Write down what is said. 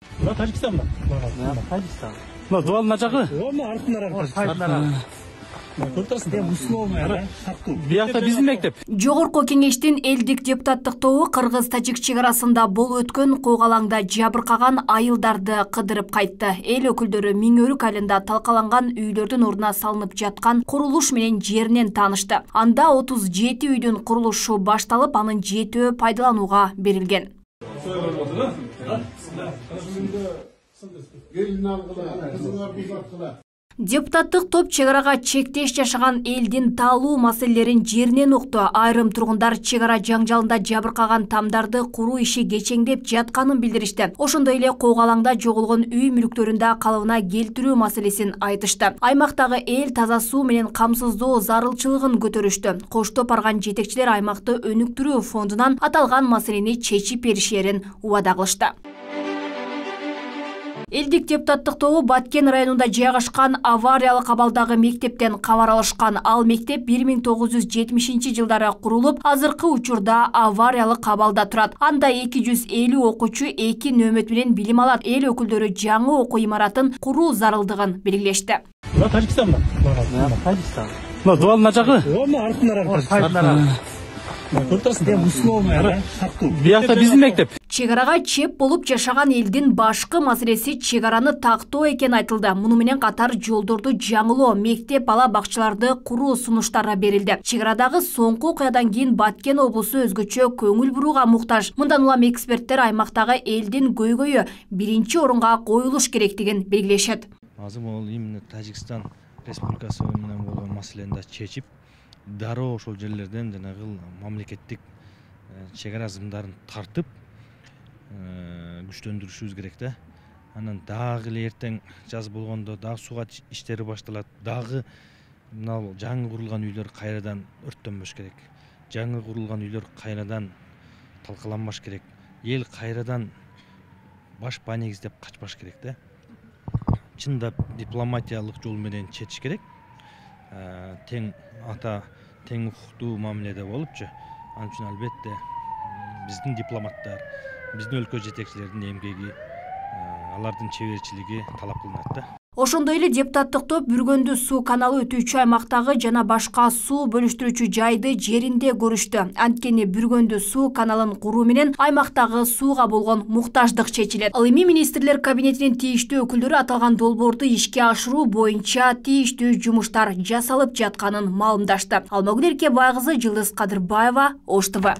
Мына Тажикстан ба? Тажикстан. Мына дуалына жагы. Мына артындарак. Көртөрсүң, условия, тактуу. Биякта биздин мектеп. Жогорку кеңештин элдик депутаттык тобу кыргыз-тажик чек арасында болуп өткөн куугалаңда жабыркаган айылдарды кыдырып кайтты. Эл өкүлдөрү Миңөрүк айылында талкаланган үйлөрдүн ордуна салынып жаткан курулуш менен жеринен таанышты. Анда 37 үйдүн курулушу башталып, анын 7-өө пайдаланууга берилген. Депутаттык топ чек арага чектеш жашаган элдин таалуу маселелерин жеринен укту. Айрым тургундар чек ара жаңжалында жабыркаган тамдарды куруу иши кечеңдеп жатканын билдиришти. Ошондой эле куугалаңда жоголгон үй мүлктөрүндө калыбына келтирүү маселесин айтышты. Аймактагы эл таза суу менен камсыздоо зарылчылыгын көтөрүштү. Коштоп барган жетекчилер аймакты өнүктүрүү фондунан аталган маселени чечип беришерин убада кылышты. Элдик депутаттык тобу Баткен районунда жайгашкан авариялык абалдагы мектептен кабар алышкан. Ал мектеп 1970-жылдары курулуп, азыркы учурда авариялык абалда турат. Анда 250 окуучу 2 нөөмөт менен билим алат. Эл өкүлдөрү жаңы окуу имаратын куруу зарылдыгын белгилешти. Мына Тажикстан ба? Тажикстан. Мына дуалына жагы. Мына артындарак. Көртөрсүң, условия, тактуу. Биякта биздин мектеп. Чек арага чеп болуп жашаган элдин башкы маселеси чек араны тактоо экен айтылды. Муну менен катар жолдорду жаңылоо, мектеп, бала бакчаларды куруу сунуштары берилди. Чек арадагы соңку окуядан кийин Баткен облусу өзгөчө көңүл бурууга муктаж. Мындан улам эксперттер аймактагы элдин көйгөйү биринчи орунга коюлуш керектигин белгилешет. Азыр бул именно Тажикстан республикасы менен болгон маселени чечип, дароо ошол жерлерден жанагы мамлекеттик чек ара зымдарын тартып күчтөндүрүшүбүз керек да. Анан дагы эле эртең жаз болгондо дагы суга иштери башталат. Дагы мына жаңы курулган үйлөр кайрадан өрттөнбөш керек. Жаңы курулган үйлөр кайрадан талкаланбаш керек. Эл кайрадан баш ба негиздеп качпаш керек да. Чындап дипломатиялык жол менен чечиш керек. Тең ата, тең укуктуу мамиледе болупчу. Анын үчүн албетте биздин дипломаттар, биздин өлкө жетекчилердин эмгеги, алардын чеберчилиги талап кылынат да. Ошондой эле депутаттык топ Бүргөндү суу каналы өтүүчү аймактагы жана башка суу бөлүштүрүүчү жайды жеринде көрүштү. Анткени Бүргөндү суу каналын куруу менен аймактагы сууга болгон муктаждык чечилет. Ал эми министрлер кабинетинин тийиштүү өкүлдөрү аталган долбоорду ишке ашыруу боюнча тийиштүү жумуштар жасалып жатканын маалымдашты. Алмагүл Эркебай кызы, Жылдыз Кадырбаева, Ош ТВ.